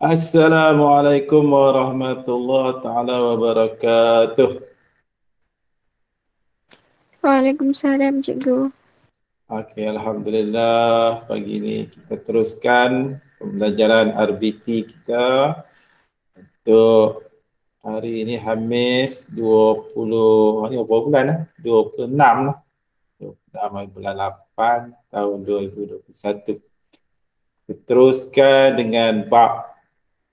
Assalamualaikum warahmatullahi taala wabarakatuh. Waalaikumsalam, cikgu. Okey, alhamdulillah pagi ini kita teruskan pembelajaran RBT kita untuk hari ini Khamis 20 ni berapa bulan 26 lah. 26 bulan 8 tahun 2021. Kita teruskan dengan bab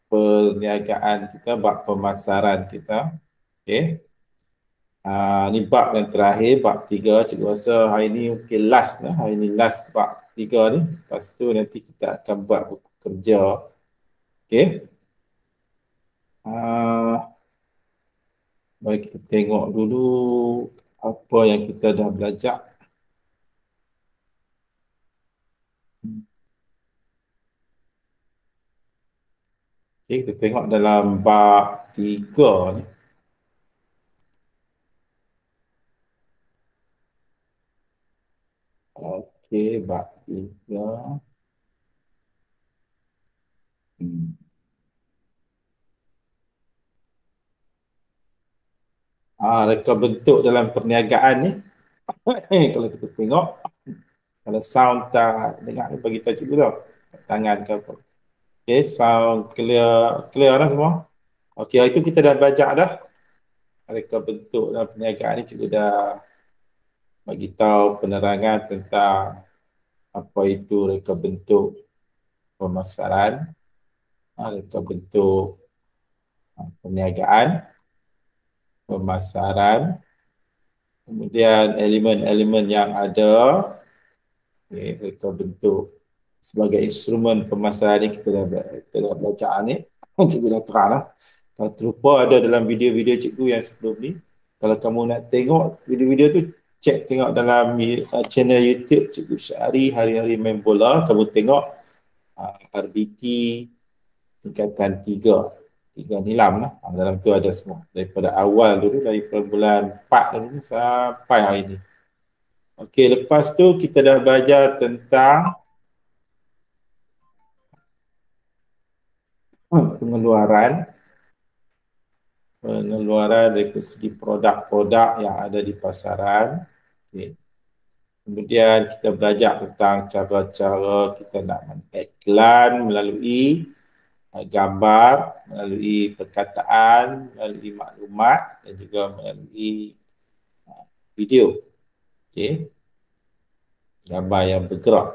perniagaan kita, bab pemasaran kita. Okey. Ni bab yang terakhir, bab 3. Cikgu rasa hari ni mungkin last lah. Hari ni last bab 3 ni. Lepas tu nanti kita akan buat buku kerja. Okey. Ah, Mari kita tengok dulu apa yang kita dah belajar. Okey, kita tengok dalam bab 3 ni. Okey, bab 3. Hmm. Reka bentuk dalam perniagaan ni. Kalau kita tengok, kalau sound tak dengar ni bagi tahu cikgu tau. Kat tangan ke apa. Okay, sound clear, clear dah semua. Okay, itu kita dah belajar dah. Reka bentuk dalam perniagaan ni cikgu dah bagi tahu penerangan tentang apa itu reka bentuk pemasaran, reka bentuk perniagaan, pemasaran, kemudian elemen-elemen yang ada, okay, reka bentuk sebagai instrumen pemasaran ni kita dah belajar ni. Cikgu dah terang lah. Kalau terlupa ada dalam video-video cikgu yang sebelum ni. Kalau kamu nak tengok video-video tu, cek tengok dalam channel YouTube Cikgu Syahri Hari-Hari Main Bola. Kamu tengok RBT tingkatan 3. 3 nilam lah. Dalam tu ada semua. Daripada awal dulu, daripada bulan 4 dulu sampai hari ni. Okey, lepas tu kita dah belajar tentang pengeluaran dari segi produk-produk yang ada di pasaran. Okay. Kemudian kita belajar tentang cara-cara kita nak mengiklan melalui gambar, melalui perkataan, melalui maklumat dan juga melalui video. Okay. Gambar yang bergerak.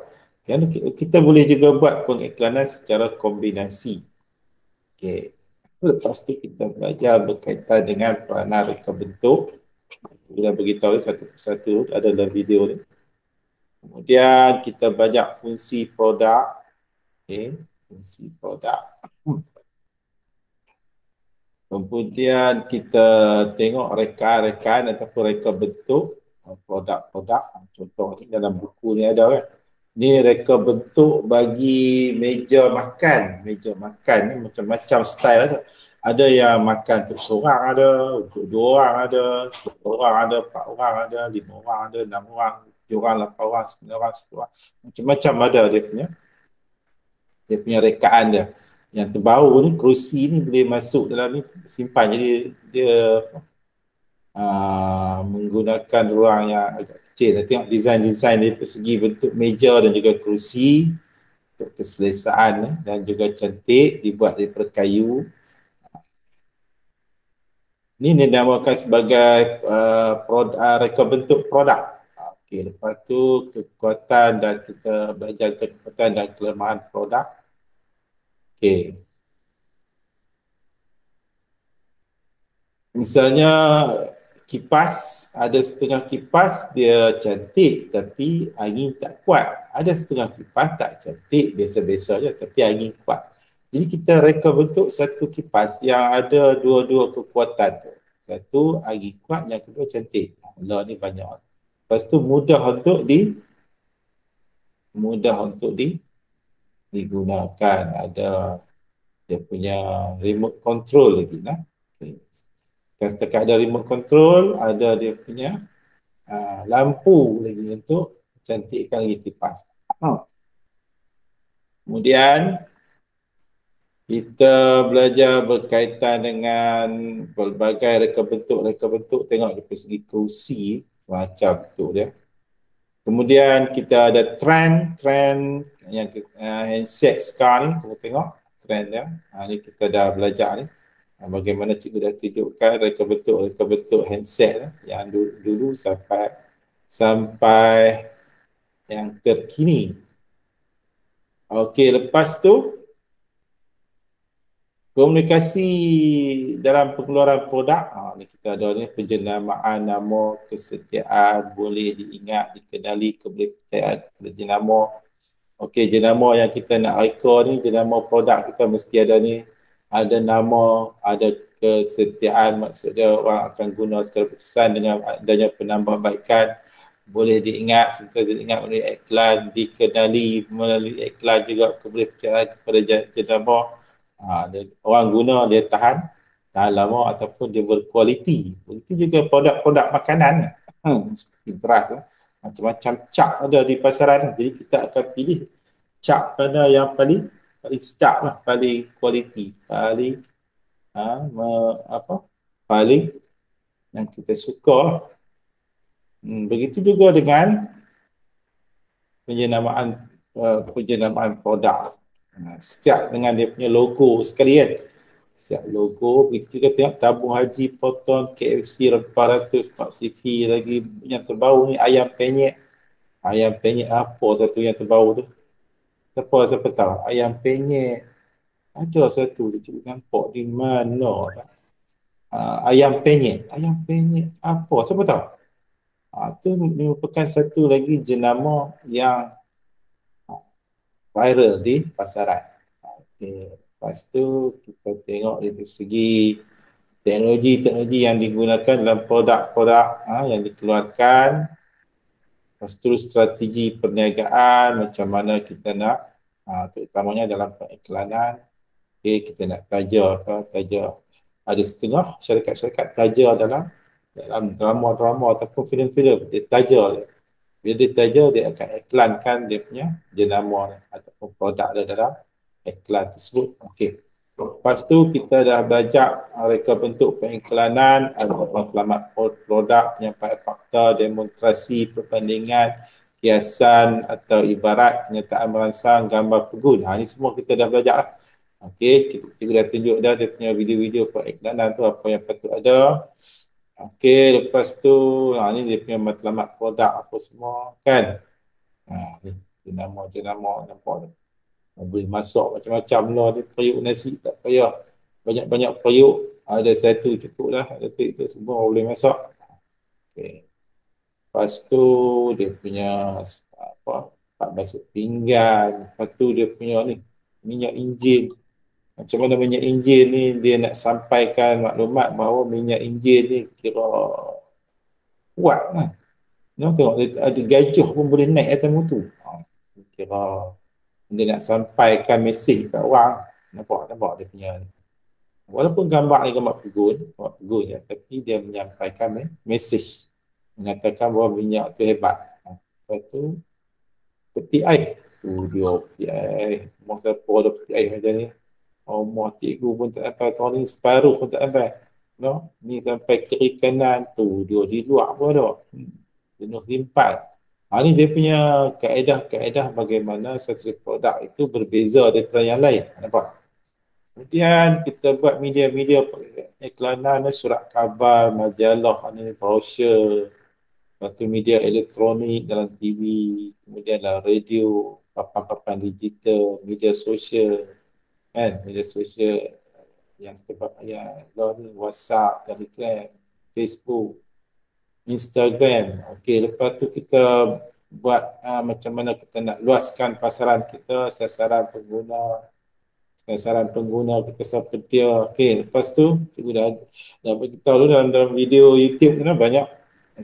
Kita boleh juga buat pengiklanan secara kombinasi. Okay. Lepas tu kita belajar berkaitan dengan peranan reka bentuk. Kita beritahu satu persatu ada dalam video ni. Kemudian kita belajar fungsi produk. Okay. Fungsi produk. Kemudian kita tengok rekaan-rekaan ataupun reka bentuk produk-produk. Contoh dalam buku ni ada kan. Ni reka bentuk bagi meja makan. Meja makan ni macam-macam style ada. Ada yang makan untuk seorang ada, untuk dua orang ada, untuk orang ada, 4 orang ada, 5 orang ada, 6 orang, 7 orang, 8 orang, 9 orang, 10 orang. Macam-macam ada dia punya rekaan dia. Yang terbaru ni, kerusi ni boleh masuk dalam ni, simpan. Jadi dia menggunakan ruang yang agak kecil. Kita tengok desain-desain dari segi bentuk meja dan juga kerusi untuk keselesaan dan juga cantik, dibuat daripada kayu. Ini dinamakan sebagai reka bentuk produk. Okey, lepas tu kekuatan dan kita belajar tentang kekuatan dan kelemahan produk. Okey. Misalnya kipas, ada setengah kipas dia cantik tapi angin tak kuat. Ada setengah kipas tak cantik, biasa-biasa je tapi angin kuat. Jadi kita reka bentuk satu kipas yang ada dua-dua kekuatan tu. Satu angin kuat, yang kedua cantik. Allah ni banyak. Lepas tu mudah untuk digunakan. Ada dia punya remote control lagi lah. Okay. Dan setakat ada remote control, ada dia punya lampu lagi untuk cantikkan lagi kipas. Kemudian Kita belajar berkaitan dengan pelbagai reka bentuk, tengok dari segi kerusi macam bentuk dia. Kemudian kita ada trend yang handset sekarang ni, kita tengok trend dia. Ni kita dah belajar ni. Bagaimana cikgu dah tunjukkan reka bentuk handset yang dulu sampai yang terkini. Okey, lepas tu komunikasi dalam pengeluaran produk. Ni kita ada ni penjenamaan nama, kesetiaan, boleh diingat, dikenali, kepercayaan kepada jenama. Okey, jenama yang kita nak reka ni, jenama produk kita mesti ada ni. Ada nama, ada kesetiaan, maksudnya orang akan guna secara berterusan dengan adanya penambahbaikan. Boleh diingat, sentiasa diingat melalui iklan, dikenali melalui iklan juga, kepercayaan kepada jenama. Orang guna dia tahan lama ataupun dia berkualiti. Begitu juga produk-produk makanan. Seperti beras, macam-macam cap ada di pasaran. Jadi kita akan pilih cap mana yang paling sedap lah, paling kualiti, paling paling yang kita suka. Begitu juga dengan penjenamaan produk. Setiap dengan dia punya logo sekali kan. Setiap logo, begitu juga tengok tabung haji, Proton, KFC, Rempah Ratus, Pak Sifi, lagi yang terbaru ni ayam penyet. Ayam penyet apa satu yang terbaru tu? Siapa tahu? Ayam penyet. Ada satu tu nampak di mana tak? Ayam penyet. Ayam penyet apa? Siapa tahu? Itu merupakan satu lagi jenama yang viral di pasaran. Okay. Lepas tu kita tengok dari segi teknologi yang digunakan dalam produk-produk yang dikeluarkan. Lepas tu strategi perniagaan, macam mana kita nak, terutamanya dalam periklanan. Okay, kita nak taja. Ada setengah syarikat-syarikat taja dalam drama-drama ataupun filem-filem. Dia taja. Bila dia taja, dia akan iklankan dia punya jenama ataupun produk dia dalam iklan tersebut. Okey. Lepas tu kita dah belajar reka bentuk pengiklanan, ada matlamat produk, penyampaian fakta, demonstrasi, perbandingan, kiasan atau ibarat, kenyataan merangsang, gambar pegun. Ini semua kita dah belajar lah. Okey, kita dah tunjuk dah dia punya video-video periklanan tu apa yang patut ada. Okey, lepas tu ni dia punya matlamat produk apa semua kan. Ni jenama nampak ni. Boleh masak macam-macam lah, dia periuk nasi tak payah banyak-banyak periuk, ada satu cukup lah, ada itu semua boleh masak. Okey. Lepas tu dia punya pak basuh pinggan, lepas tu dia punya ni minyak enjin. Macam mana minyak enjin ni dia nak sampaikan maklumat bahawa minyak enjin ni kira kuat lah. Tengok ada gajah pun boleh naik atas motor. Kira dia nak sampaikan mesej kat orang. Nampak dia punya ni. Walaupun gambar ni gambar pegun ya, tapi dia menyampaikan mesej. Mengatakan bahawa minyak tu hebat. Lepas tu peti air. Tu dia peti air. Masa apa ada peti air macam ni. Rumah cikgu pun tak sampai, tahun ni separuh pun tak sampai. No? Ni sampai kiri kanan tu, dia di luar pun ada. Jenuh simpan. Ni dia punya kaedah-kaedah bagaimana satu produk itu berbeza daripada yang lain. Nampak? Kemudian kita buat media-media iklanan, surat khabar, majalah, brosur, satu media elektronik dalam TV, kemudian dalam radio, papan-papan digital, media sosial, kan, media sosial yang WhatsApp, Telegram, Facebook, Instagram. Okey, lepas tu kita buat macam mana kita nak luaskan pasaran kita, sasaran pengguna kita siapa dia. Okey, lepas tu cikgu dah beritahu dalam video YouTube ni banyak.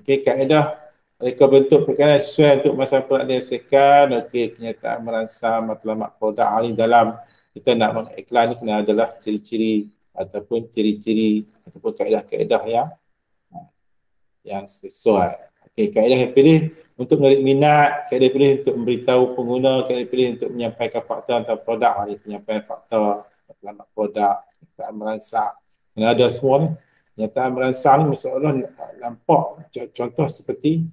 Okey, kaedah reka bentuk perkara sesuai untuk masa produk dihasilkan. Okey, kenyataan merangsang matlamat produk ni dalam kita nak mengiklan ni kena adalah ciri-ciri ataupun kaedah-kaedah yang sesuai. Okey, kaedah yang pilih untuk menarik minat, kaedah pilih untuk memberitahu pengguna, kaedah pilih untuk menyampaikan fakta tentang produk, ni penyampaian fakta. matlamat produk, kenyataan merangsang. Dan ada semua ni. Kenyataan merangsang ni masalah nampak contoh seperti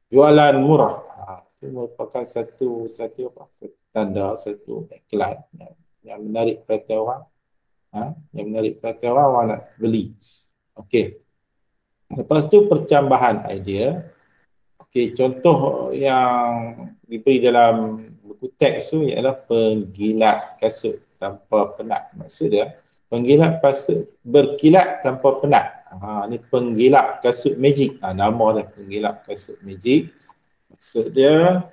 jualan murah. Itu merupakan satu tanda, satu iklan yang menarik perhatian orang. Yang menarik perhatian orang, orang nak beli. Okey. Lepas tu percambahan idea. Okey, contoh yang diberi dalam buku teks tu ialah penggilat kasut tanpa penat. Maksud dia, penggilat kasut berkilat tanpa penat. Ni penggilat kasut magic. Nama dia penggilat kasut magic. Maksud dia,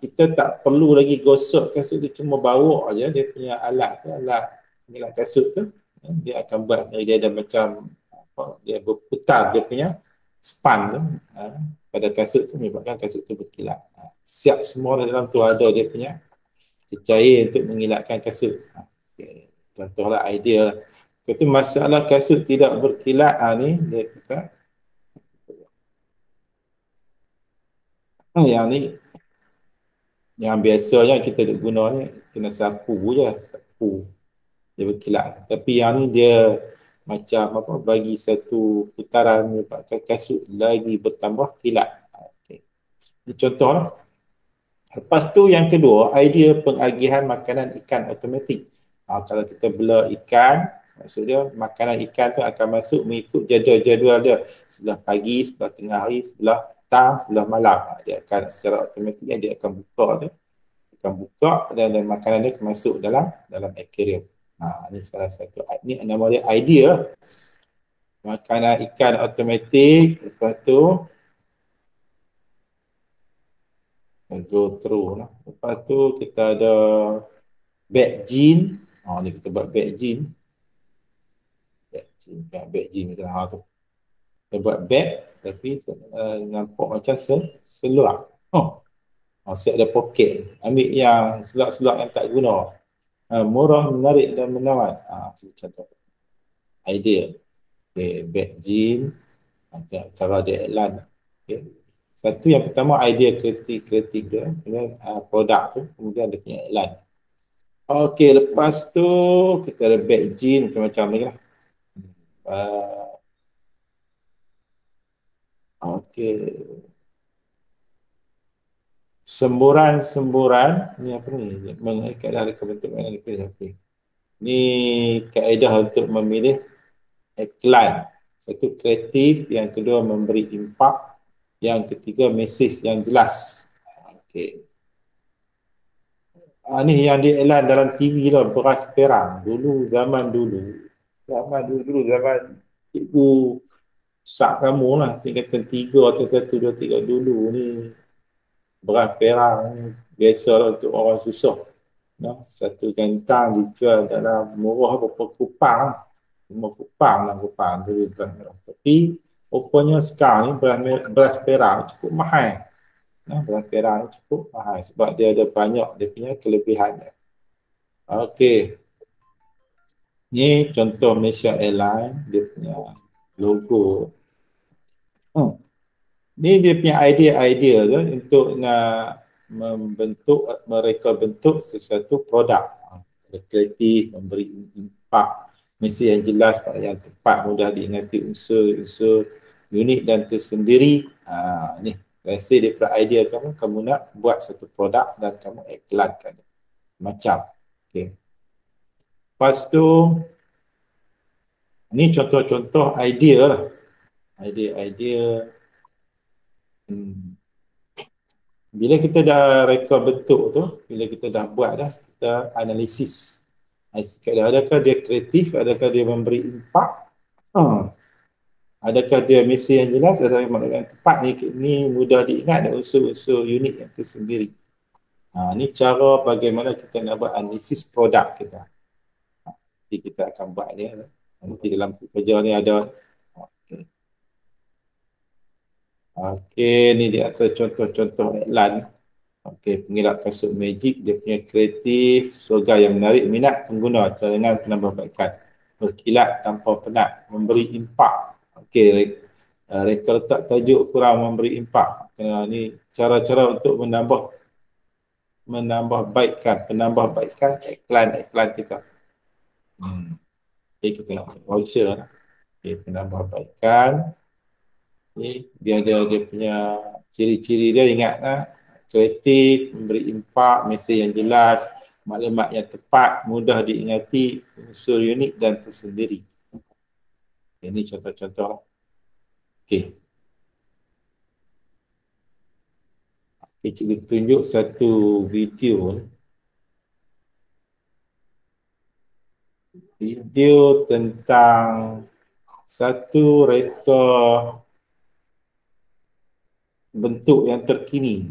kita tak perlu lagi gosok kasut tu, cuma bawa aja dia punya alat tu, alat penggilat kasut tu. Dia akan buat, dia ada macam dia berputar dia punya span tu pada kasut tu, menyebabkan kasut tu berkilat. Siap semua dalam tu ada dia punya cecair untuk mengilatkan kasut. Okay. Contohlah idea. Itu masalah kasut tidak berkilat ni dia kata yang ni yang biasanya kita duk guna ni kena sapu je, sapu dia berkilat. Tapi yang ni dia macam apa, bagi satu putaran menyebabkan kasut lagi bertambah kilat. Okay. Ini contoh lah. Lepas tu yang kedua, idea pengagihan makanan ikan automatik. Kalau kita bela ikan, maksudnya makanan ikan tu akan masuk mengikut jadual-jadual dia. Sebelah pagi, sebelah tengah hari, sebelah petang, sebelah malam. Dia akan secara automatik dia akan buka tu. Akan buka dan makanan dia akan masuk dalam aquarium. Ini salah satu. Ini nama dia idea. Makanan ikan automatik. Lepas tu go through lah. Lepas tu kita ada bag jean. Ni kita buat bag jean. Bag jean tu. Kita buat bag tapi nampak macam seluar. Set ada poket. Ambil yang seluar-seluar yang tak guna. Murah, menarik dan menawan. Contoh idea. Okay, bag jean. Cara dia iklan. Okay. Satu yang pertama idea kreatif dia, kemudian produk tu, kemudian dia punya iklan. Okey, lepas tu kita ada bag jean macam-macam lagi lah. Okey. Semburan-semburan ni apa ni? Mengikat ke bentuk yang dipilih. Okey. Ni kaedah untuk memilih iklan. Satu kreatif, yang kedua memberi impak, yang ketiga mesej yang jelas. Okey. Ni yang diiklan dalam TV lah, beras perang. Zaman cikgu sak kamu lah, tingkatan 3 atau 1, 2, 3 dulu ni. Beras perang ni biasa lah untuk orang susah. Satu gantang dijual dalam murah berapa kupang. 5 kupang dulu beras merah. Tapi rupanya sekarang ni beras perang cukup mahal. Beras perang cukup mahal sebab dia ada banyak dia punya kelebihan. Okey. Ni contoh Malaysia Airlines, dia punya logo. Ni dia punya idea tu untuk nak mereka bentuk sesuatu produk. Kreatif, memberi impak, mesej yang jelas, yang tepat, mudah diingati, unsur unik dan tersendiri. Ni rasa daripada idea kamu nak buat satu produk dan kamu iklankan macam. Okay. Lepas tu ni contoh-contoh idea lah. Idea. Bila kita dah reka bentuk tu, bila kita dah buat dah, kita analisis. Adakah dia kreatif, adakah dia memberi impak, adakah dia mesej yang jelas, adakah yang tepat, ni mudah diingat dan unsur-unsur unik yang tersendiri. Ni cara bagaimana kita nak buat analisis produk kita. Nanti kita akan buat dia. Nanti dalam kerja ni ada. Okey, ni dia atas contoh-contoh iklan. Okey, pengilat kasut magic, dia punya kreatif, slogan yang menarik minat pengguna dengan penambahbaikan. Berkilat tanpa penat, memberi impak. Okey, reka letak tajuk kurang memberi impak. Ni cara-cara untuk menambah penambahbaikan iklan kita. Okay, kita nak voucher. Okay, penambahbaikan. Okay, dia ada dia punya ciri-ciri dia, ingatlah. Kreatif, memberi impak, mesej yang jelas, maklumat yang tepat, mudah diingati, unsur unik dan tersendiri. Ini contoh-contoh. Okay. Okay, cikgu tunjuk satu video. Video tentang satu reka bentuk yang terkini,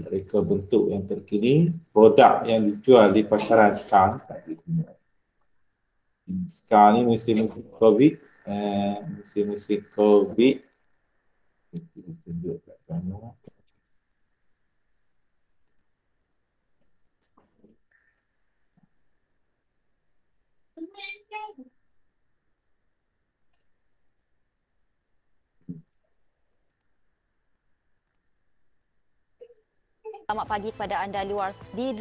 produk yang dijual di pasaran sekarang. Sekarang ni musim-musim COVID, musim-musim COVID. Kita tunjuk kat sana. Selamat pagi kepada anda di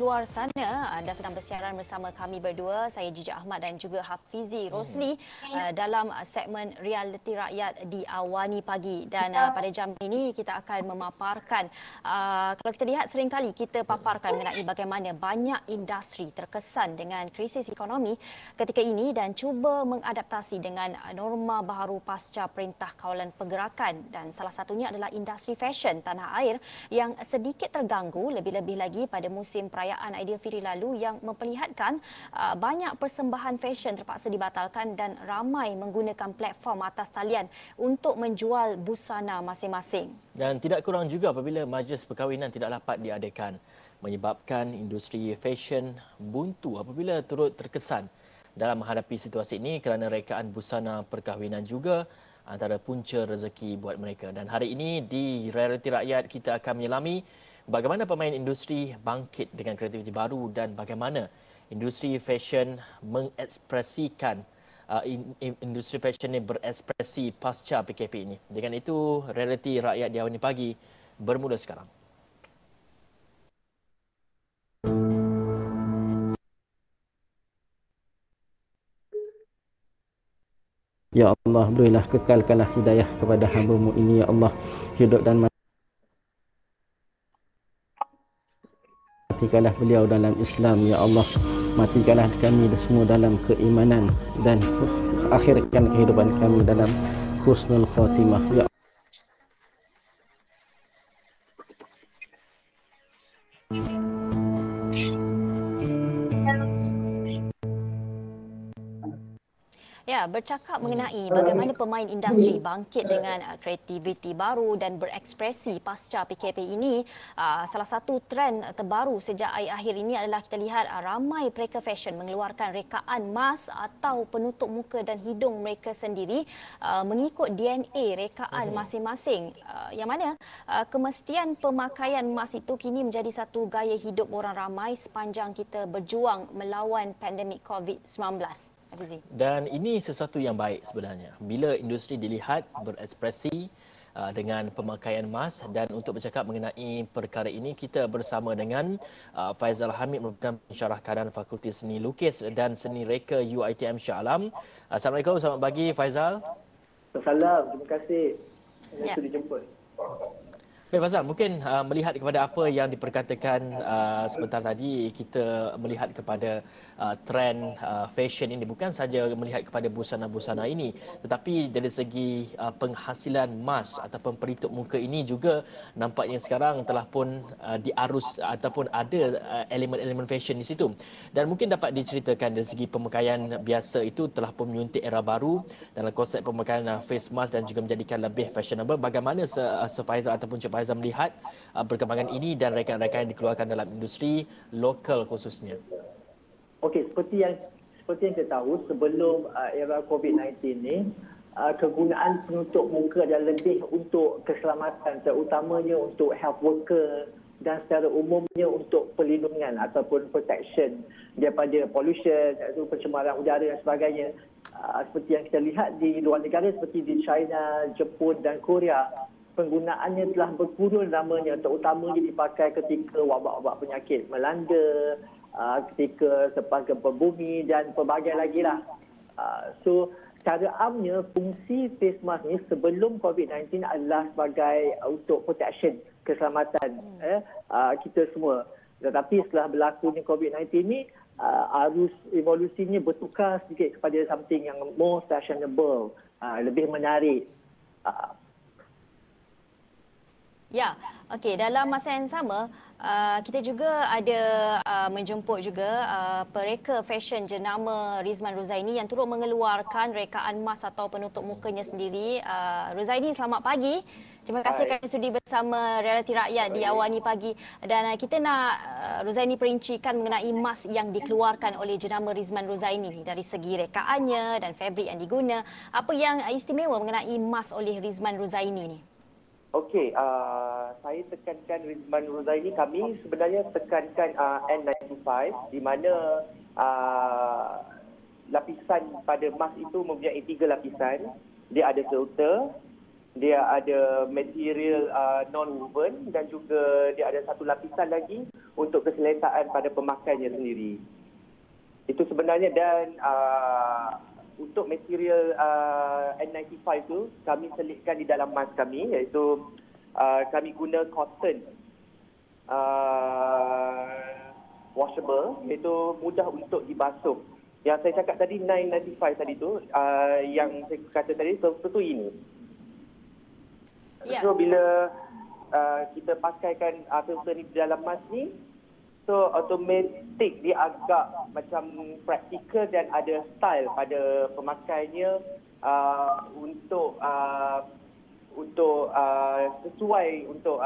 luar sana. Anda sedang bersiaran bersama kami berdua, saya Jijak Ahmad dan juga Hafizi Rosli dalam segmen Realiti Rakyat di Awani Pagi. Dan pada jam ini kita akan memaparkan, kalau kita lihat seringkali kita paparkan mengenai bagaimana banyak industri terkesan dengan krisis ekonomi ketika ini dan cuba mengadaptasi dengan norma baharu pasca Perintah Kawalan Pergerakan. Dan salah satunya adalah industri fashion tanah air yang sedikit terganggu lebih-lebih lagi pada musim perayaan Aidilfitri lalu yang memperlihatkan banyak persembahan fashion terpaksa dibatalkan dan ramai menggunakan platform atas talian untuk menjual busana masing-masing. Dan tidak kurang juga apabila majlis perkahwinan tidak dapat diadakan, menyebabkan industri fashion buntu apabila turut terkesan dalam menghadapi situasi ini kerana rekaan busana perkahwinan juga antara punca rezeki buat mereka. Dan hari ini di Realiti Rakyat kita akan menyelami bagaimana pemain industri bangkit dengan kreativiti baru dan bagaimana industri fashion mengekspresikan industri fashion ini berekspresi pasca PKP ini. Dengan itu, Realiti Rakyat di Awani Pagi bermula sekarang. Ya Allah, berilah kekalkanlah hidayah kepada hamba-Mu ini, ya Allah, hidup dan matikanlah beliau dalam Islam, ya Allah. Matikanlah kami semua dalam keimanan dan akhirkan kehidupan kami dalam husnul khatimah, ya Ya, bercakap mengenai bagaimana pemain industri bangkit dengan kreativiti baru dan berekspresi pasca PKP ini, salah satu trend terbaru sejak akhir ini adalah kita lihat ramai mereka fashion mengeluarkan rekaan mask atau penutup muka dan hidung mereka sendiri mengikut DNA rekaan masing-masing, yang mana kemestian pemakaian mask itu kini menjadi satu gaya hidup orang ramai sepanjang kita berjuang melawan pandemik COVID-19. Dan ini sesuatu yang baik sebenarnya bila industri dilihat berekspresi dengan pemakaian mask. Dan untuk bercakap mengenai perkara ini, kita bersama dengan Faizal Hamid, merupakan pensyarah keadaan Fakulti Seni Lukis dan Seni Reka UiTM Shah Alam. Assalamualaikum, selamat pagi Faizal. Assalamualaikum, terima kasih kerana dijemput. Baik Faizal, mungkin melihat kepada apa yang diperkatakan sebentar tadi, kita melihat kepada trend fashion ini, bukan saja melihat kepada busana-busana ini, tetapi dari segi penghasilan mask ataupun pelitup muka ini juga nampaknya sekarang telah pun diarus ataupun ada elemen-elemen fashion di situ. Dan mungkin dapat diceritakan dari segi pemakaian biasa itu telah pun menyuntik era baru dalam konsep pemakaian face mask dan juga menjadikan lebih fashionable. Bagaimana Faizal ataupun Cik Faizal melihat perkembangan ini dan rekan-rekan yang dikeluarkan dalam industri lokal khususnya? Okey, seperti yang kita tahu, sebelum era COVID-19 ni, kegunaan penutup muka adalah lebih untuk keselamatan, terutamanya untuk health worker dan secara umumnya untuk perlindungan ataupun protection daripada pollution, pencemaran udara dan sebagainya. Seperti yang kita lihat di luar negara seperti di China, Jepun dan Korea, penggunaannya telah berkurun lamanya, terutamanya dipakai ketika wabak-wabak penyakit melanda, ketika selepas gempa bumi dan pelbagai lagi lah. So cara amnya fungsi face mask ni sebelum COVID-19 adalah sebagai untuk protection, keselamatan kita semua. Tetapi setelah berlakunya COVID-19 ni, arus evolusinya bertukar sedikit kepada something yang more fashionable, lebih menarik. Ya, okey. Dalam masa yang sama, kita juga ada menjemput juga pereka fashion jenama Rizman Ruzaini yang turut mengeluarkan rekaan mask atau penutup mukanya sendiri. Ruzaini, selamat pagi. Terima kasih kerana sudi bersama Realiti Rakyat di awal ni pagi. Dan kita nak Ruzaini perincikan mengenai mask yang dikeluarkan oleh jenama Rizman Ruzaini ni, dari segi rekaannya dan fabrik yang diguna. Apa yang istimewa mengenai mask oleh Rizman Ruzaini ni? Okey, saya tekankan Rizman Ruzaini, kami sebenarnya tekankan N95 di mana lapisan pada mask itu mempunyai 3 lapisan. Dia ada filter, dia ada material non-woven dan juga dia ada satu lapisan lagi untuk keselesaan pada pemakainya sendiri. Itu sebenarnya, dan untuk material N95 tu kami selitkan di dalam mask kami, iaitu kami guna cotton washable, iaitu mudah untuk dibasuh. Yang saya cakap tadi N95 tadi tu, yang saya kata tadi tentu ini. So bila kita pakaikan filter ni di dalam mask ni, so automatik dia agak macam praktikal dan ada style pada pemakainya untuk sesuai untuk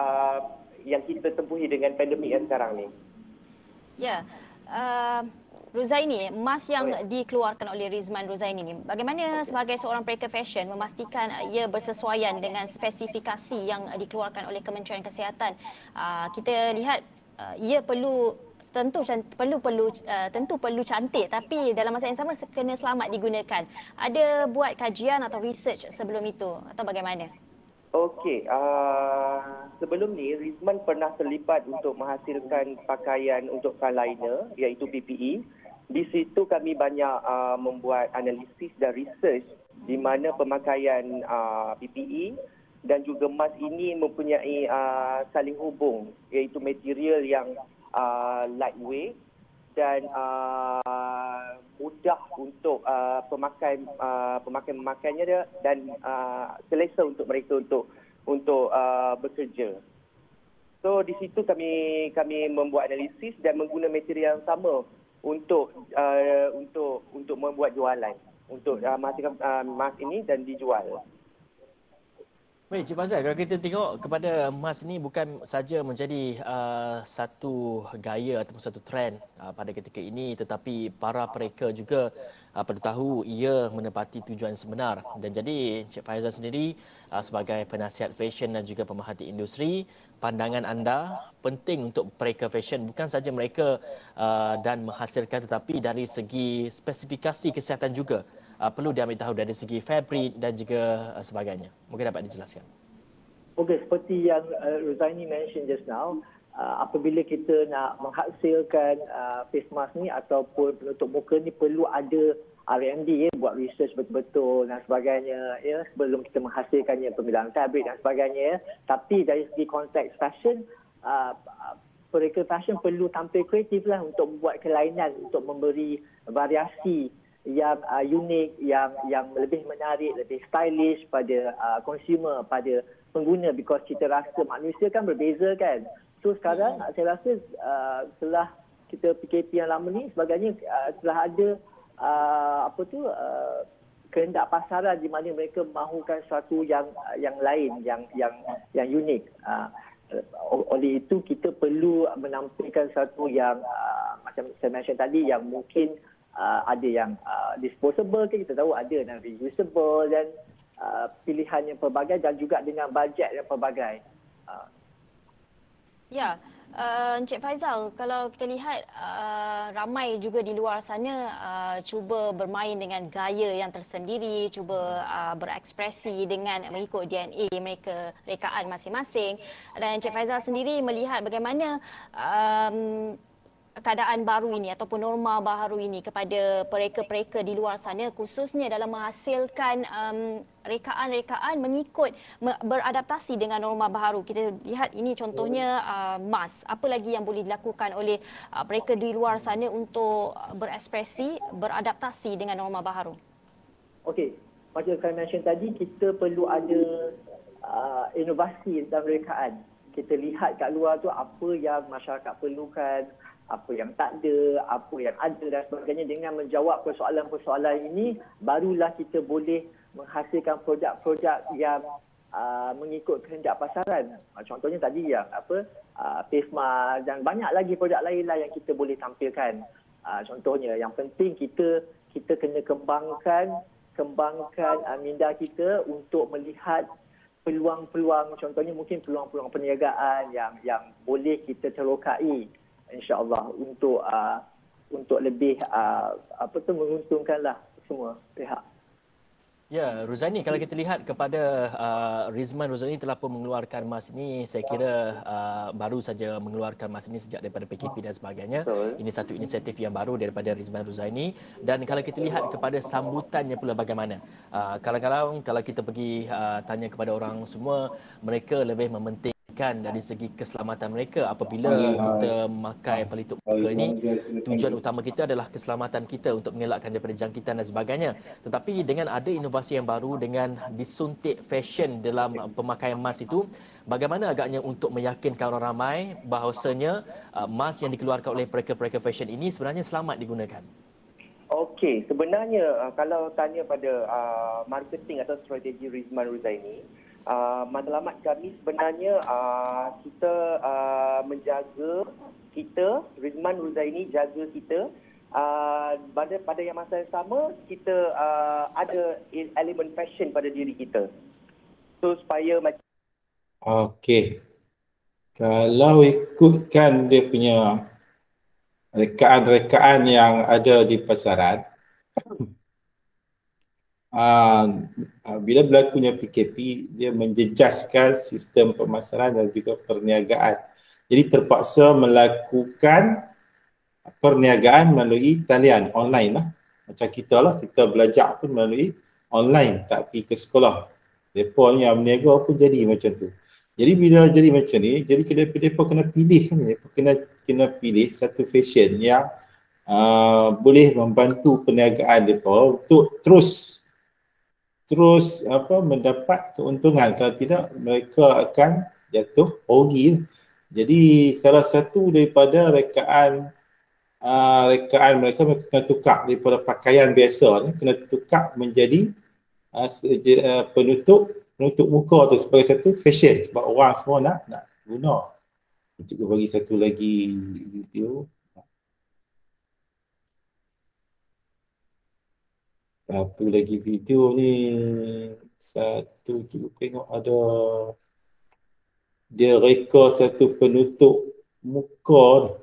yang kita tempuhi dengan pandemik yang sekarang ni. Ya. Ruzaini, mask yang dikeluarkan oleh Rizman Ruzaini ni, bagaimana sebagai seorang pereka fashion memastikan ia bersesuaian dengan spesifikasi yang dikeluarkan oleh Kementerian Kesihatan? Kita lihat ia tentu perlu cantik, tapi dalam masa yang sama kena selamat digunakan. Ada buat kajian atau research sebelum itu atau bagaimana? Okey, sebelum ni Rizman pernah terlibat untuk menghasilkan pakaian untuk frontliner, iaitu PPE. Di situ kami banyak membuat analisis dan research di mana pemakaian PPE dan juga mask ini mempunyai saling hubung, iaitu material yang lightweight dan mudah untuk pemakaiannya dan selesa untuk mereka untuk bekerja. So di situ kami membuat analisis dan mengguna material yang sama untuk membuat jualan, untuk menghasilkan mask ini dan dijual. Baik, Cik Fazal, kalau kita tengok kepada mask ni bukan saja menjadi satu gaya ataupun satu trend pada ketika ini, tetapi para pereka juga perlu tahu ia menepati tujuan sebenar. Dan jadi Cik Fazal sendiri sebagai penasihat fashion dan juga pemerhati industri, pandangan anda penting untuk pereka fashion bukan saja mereka dan menghasilkan, tetapi dari segi spesifikasi kesihatan juga perlu diambil tahu dari segi fabrik dan juga sebagainya. Mungkin dapat dijelaskan. Okey, seperti yang Ruzaini mention just now, apabila kita nak menghasilkan face mask ni ataupun penutup muka ni, perlu ada R&D, buat research betul-betul dan sebagainya, sebelum kita menghasilkannya, pemilihan fabrik dan sebagainya. Tapi dari segi konteks fashion, pereka fashion perlu tampil kreatif lah untuk membuat kelainan, untuk memberi variasi yang unik, yang lebih menarik, lebih stylish pada consumer, pada pengguna, because kita rasa manusia kan berbeza kan. So sekarang saya rasa setelah kita PKP yang lama ni sebagainya, setelah ada kehendak pasaran di mana mereka mahukan sesuatu yang lain, yang unik. Oleh itu kita perlu menampilkan sesuatu yang macam saya mention tadi, yang mungkin ada yang disposable, kita tahu ada yang reusable dan pilihan yang pelbagai dan juga dengan bajet yang pelbagai. Ya, Encik Faizal, kalau kita lihat ramai juga di luar sana cuba bermain dengan gaya yang tersendiri, cuba berekspresi dengan mengikut DNA mereka, rekaan masing-masing. Dan Encik Faizal sendiri melihat bagaimana keadaan baru ini ataupun norma baru ini kepada pereka-pereka di luar sana, khususnya dalam menghasilkan rekaan-rekaan mengikut beradaptasi dengan norma baru. Kita lihat ini contohnya MAS. Apa lagi yang boleh dilakukan oleh mereka di luar sana untuk berekspresi, beradaptasi dengan norma baru? Okey, macam saya mention tadi, kita perlu ada inovasi dalam rekaan. Kita lihat kat luar tu apa yang masyarakat perlukan, apa yang tak ada, apa yang ada dan sebagainya. Dengan menjawab persoalan-persoalan ini, barulah kita boleh menghasilkan produk-produk yang mengikut kehendak pasaran. Contohnya tadi yang PAVMA dan banyak lagi produk lain lah yang kita boleh tampilkan. Contohnya yang penting kita kena kembangkan minda kita untuk melihat peluang-peluang, contohnya mungkin peluang-peluang perniagaan yang boleh kita terokai, insya-Allah, untuk lebih menguntungkanlah semua pihak. Ya, Ruzani, kalau kita lihat kepada Rizman Ruzani telah pun mengeluarkan MAS ini, saya kira baru saja mengeluarkan MAS ini sejak daripada PKP dan sebagainya. Betul. Ini satu inisiatif yang baru daripada Rizman Ruzani. Dan kalau kita lihat kepada sambutannya pula bagaimana. Kadang-kadang kalau kita pergi tanya kepada orang semua, mereka lebih mementingkan dari segi keselamatan mereka apabila kita memakai pelitup muka ini. Tujuan utama kita adalah keselamatan kita untuk mengelakkan daripada jangkitan dan sebagainya. Tetapi dengan ada inovasi yang baru, dengan disuntik fashion dalam pemakaian mask itu, bagaimana agaknya untuk meyakinkan orang ramai bahawasanya mask yang dikeluarkan oleh pereka-pereka fashion ini sebenarnya selamat digunakan? Okey, sebenarnya kalau tanya pada marketing atau strategi Rizman Ruzaini, matlamat kami sebenarnya kita menjaga kita, Rizman Ruzaini jaga kita, pada yang masa yang sama kita ada elemen fashion pada diri kita. So supaya macam Okey. Kalau ikutkan dia punya rekaan-rekaan yang ada di pasaran, bila berlakunya PKP, dia menjejaskan sistem pemasaran dan juga perniagaan. Jadi terpaksa melakukan perniagaan melalui talian online lah. Macam kita lah, kita belajar pun melalui online, tak pergi ke sekolah. Mereka yang berniaga pun jadi macam tu. Jadi bila jadi macam ni, jadi mereka kena pilih, mereka kena pilih satu fashion yang boleh membantu perniagaan mereka untuk terus mendapat keuntungan. Kalau tidak, mereka akan jatuh rugi. Jadi salah satu daripada rekaan mereka kena tukar daripada pakaian biasa ni, kena tukar menjadi penutup muka tu sebagai satu fashion, sebab orang semua nak guna. Cikgu bagi satu lagi video. Satu lagi video ni, satu cikgu tengok ada dia reka satu penutup muka.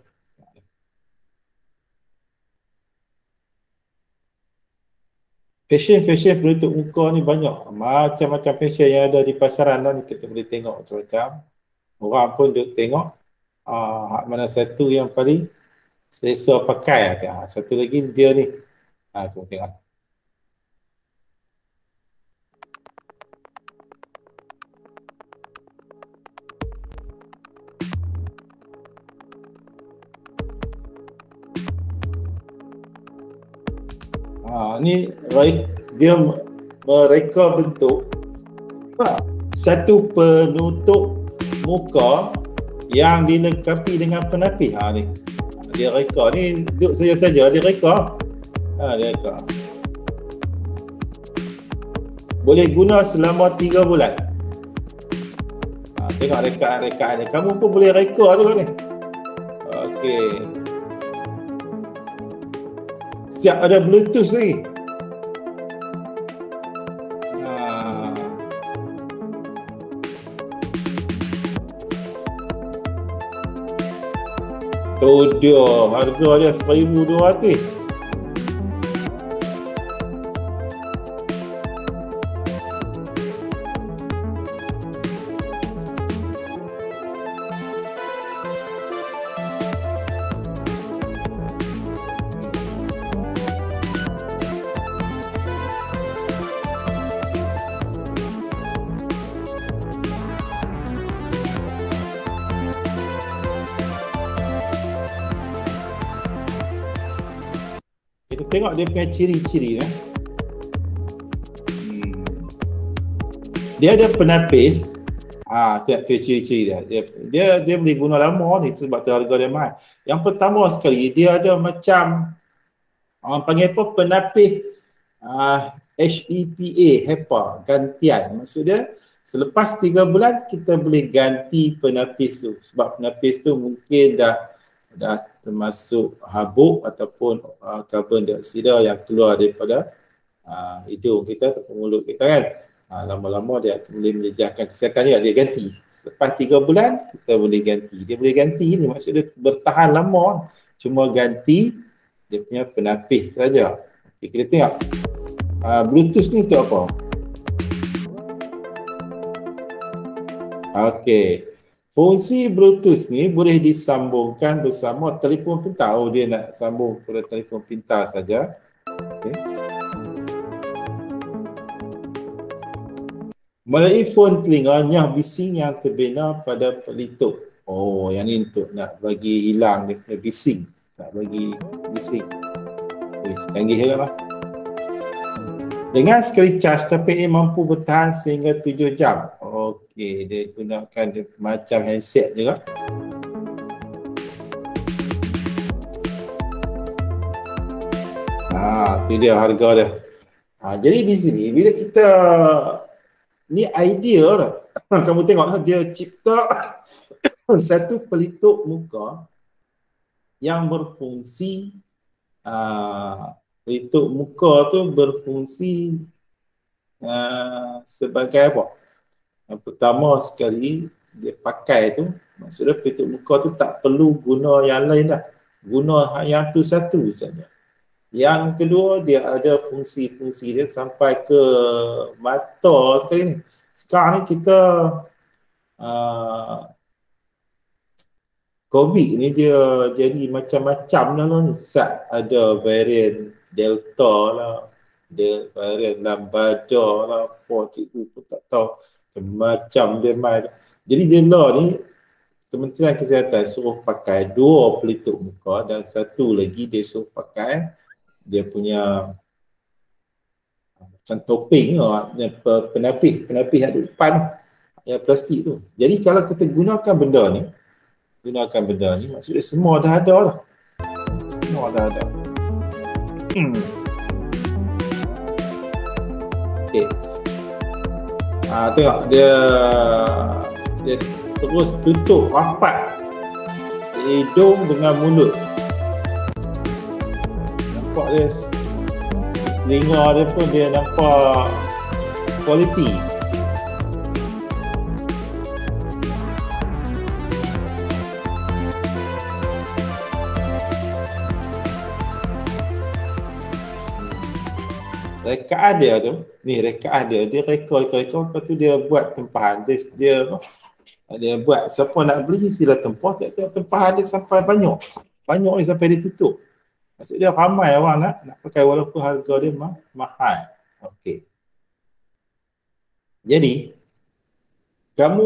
Fashion penutup muka ni banyak, macam-macam fashion yang ada di pasaran lah ni, kita boleh tengok macam-macam. Orang pun duk tengok mana satu yang paling selesa pakai. Satu lagi dia ni, tengok. Ni dia mereka bentuk satu penutup muka yang dilengkapi dengan penapis. Ni dia reka ni, duduk saja dia reka. Dia reka. Boleh guna selama 3 bulan. Tengok rekaan-rekaan ni. Kamu pun boleh reka tu ni. Okey. Siap ada Bluetooth lagi. Tu dia, harga dia 1,200. Kita tengok dia punya ciri-ciri Dia ada penapis. Tengok ciri-ciri dia boleh guna lama ni sebab tu harga dia mahal. Yang pertama sekali dia ada macam orang panggil apa, penapis HEPA, gantian. Maksud dia selepas 3 bulan kita boleh ganti penapis tu sebab penapis tu mungkin dah termasuk habuk ataupun karbon dioksida yang keluar daripada hidung kita atau mulut kita kan. Lama-lama dia akan boleh menjejaskan kesihatan juga, dia ganti. Selepas 3 bulan kita boleh ganti. Dia boleh ganti ni maksud dia bertahan lama, cuma ganti dia punya penapis saja. Okay, kita tengok Bluetooth ni untuk apa? Okey. Fungsi Bluetooth ni boleh disambungkan bersama telefon pintar. Dia nak sambung kepada telefon pintar saja. Okay. Melalui phone telinga, nyah bising yang terbina pada pelitup. Yang ni untuk nak bagi hilang dia punya bising. Nak bagi bising. Canggih juga lah. Dengan sekali charge, tapi ia mampu bertahan sehingga 7 jam. Okey, dia gunakan dia macam handset juga. Tu dia harga dia. Jadi di sini bila kita ni idea lah. Kamu tengok dia cipta satu pelitup muka yang berfungsi pelitup muka tu berfungsi sebagai apa? Yang pertama sekali dia pakai tu, maksudnya pelitup muka tu tak perlu guna yang lain dah. Guna yang tu satu saja. Yang kedua dia ada fungsi-fungsi dia sampai ke mata sekali ni. Sekarang ni kita COVID ni dia jadi macam-macam lah ni. Ada varian Delta lah, dia varian Lambda lah, apa cikgu pun tak tahu. Macam dia main. Jadi dia ni Kementerian Kesihatan suruh pakai 2 pelitup muka dan satu lagi dia suruh pakai dia punya macam topeng penapis yang di depan yang plastik tu. Jadi kalau kita gunakan benda ni maksudnya semua dah ada lah. Semua dah ada. Okey. Tengok dia terus tutup rapat hidung dengan mulut. Nampak dia telinga dia pun dia nampak quality. Rekaan dia tu, ni rekaan dia rekod, lepas tu dia buat tempahan, dia buat siapa nak beli sila tempah, tiap-tiap tempahan dia sampai banyak ni sampai dia tutup. Maksud dia ramai orang nak pakai walaupun harga dia mahal. Okey. Jadi kamu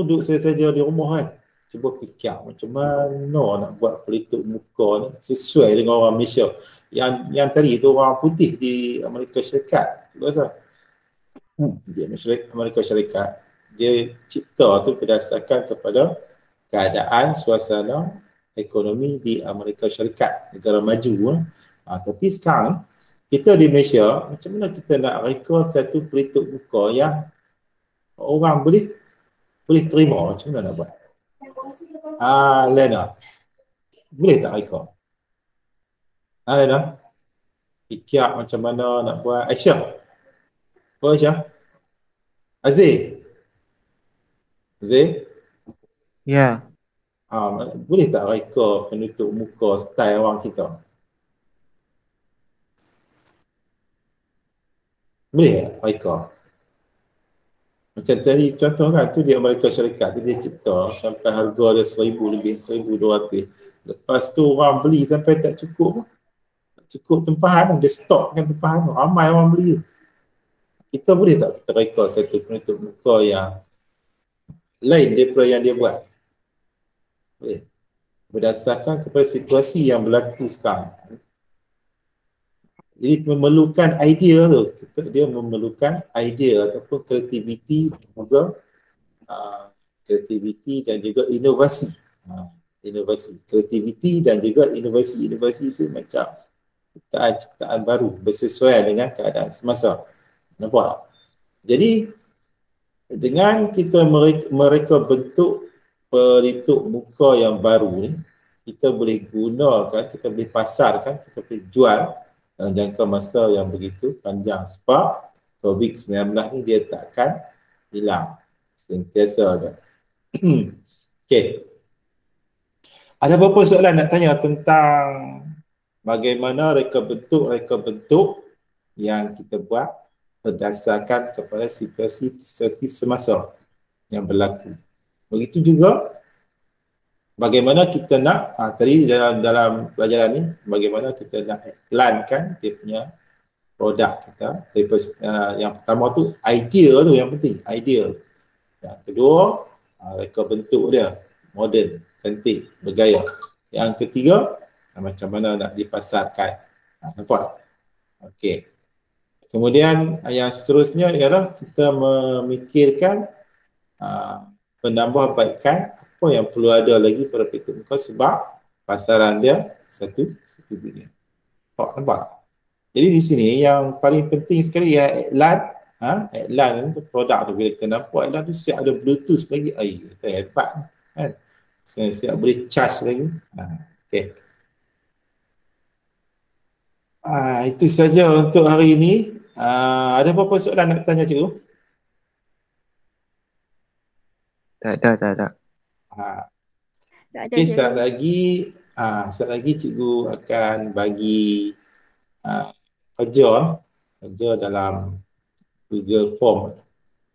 duduk saja di rumah kan. Cuba fikir macam mana nak buat pelitup muka ni sesuai dengan orang Malaysia. Yang tadi tu orang putih di Amerika Syarikat. Di Amerika Syarikat. Dia cipta tu berdasarkan kepada keadaan suasana ekonomi di Amerika Syarikat, negara maju. Tapi sekarang kita di Malaysia, macam mana kita nak reka satu pelitup muka yang orang boleh terima? Macam mana nak buat? Lena, boleh tak reka? Lena, fikir macam mana nak buat. Aisyah, Aisyah, Aziz, Ya. Boleh tak reka penutup muka style orang kita? Boleh tak reka? Macam tadi contoh kan, tu dia mereka syarikat tu dia cipta sampai harga dia 1,000 lebih, 1,200. Lepas tu orang beli sampai tak cukup. Tak cukup tempahan, dia stokkan tempahan, ramai orang beli. Kita boleh tak kita reka satu penutup muka yang lain daripada yang dia buat? Boleh. Berdasarkan kepada situasi yang berlaku sekarang. Jadi memerlukan idea tu. Dia memerlukan idea ataupun kreativiti juga kreativiti dan juga inovasi. Inovasi, kreativiti dan juga inovasi. Inovasi itu macam ciptaan baru bersesuaian dengan keadaan semasa. Nampak? Jadi dengan kita mereka bentuk pelitup muka yang baru ni, kita boleh gunakan, kita boleh pasarkan, kita boleh jual dalam jangka masa yang begitu panjang sebab COVID-19 ni dia takkan hilang, sentiasa ada. Okey. Ada beberapa soalan nak tanya tentang bagaimana reka bentuk yang kita buat berdasarkan kepada situasi semasa yang berlaku. Begitu juga bagaimana kita nak tadi dalam pelajaran ni, bagaimana kita nak iklankan dia punya produk kita. Yang pertama tu idea tu yang penting, idea. Yang kedua reka bentuk dia moden, cantik, bergaya. Yang ketiga macam mana nak dipasarkan. Nampak? Okey. Kemudian yang seterusnya ialah kita memikirkan penambahbaikan apa yang perlu ada lagi pada penutup muka sebab pasaran dia satu dunia. Nampak? Jadi di sini yang paling penting sekali ialah iklan. Iklan tu produk tu, bila kita nampak iklan tu siap ada Bluetooth lagi, kita hebat kan. Siap boleh charge lagi. Okey. Itu saja untuk hari ini. Ada apa-apa soalan nak tanya cikgu? Tak ada. Okey, saat lagi cikgu akan bagi kerja dalam Google Form.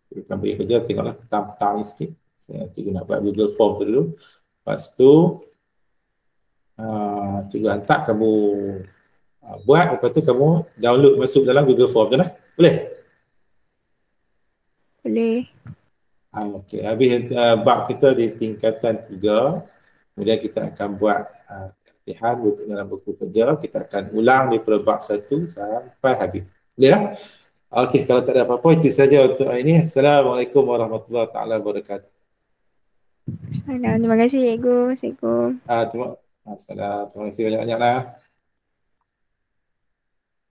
Cikgu akan bagi kerja, tengoklah petang-petang ni sikit. Cikgu nak buat Google Form tu dulu. Lepas tu cikgu hantar kamu buat, lepas tu kamu download masuk dalam Google Form tu lah. Boleh? Boleh. Okey, habis bab kita di tingkatan 3. Kemudian kita akan buat latihan dalam buku kerja. Kita akan ulang daripada bab 1 sampai habis. Boleh tak? Okey, kalau tak ada apa-apa, itu saja untuk hari ini. Assalamualaikum warahmatullahi taala wabarakatuh. Terima kasih cikgu. Assalamualaikum. Terima kasih banyak-banyaklah.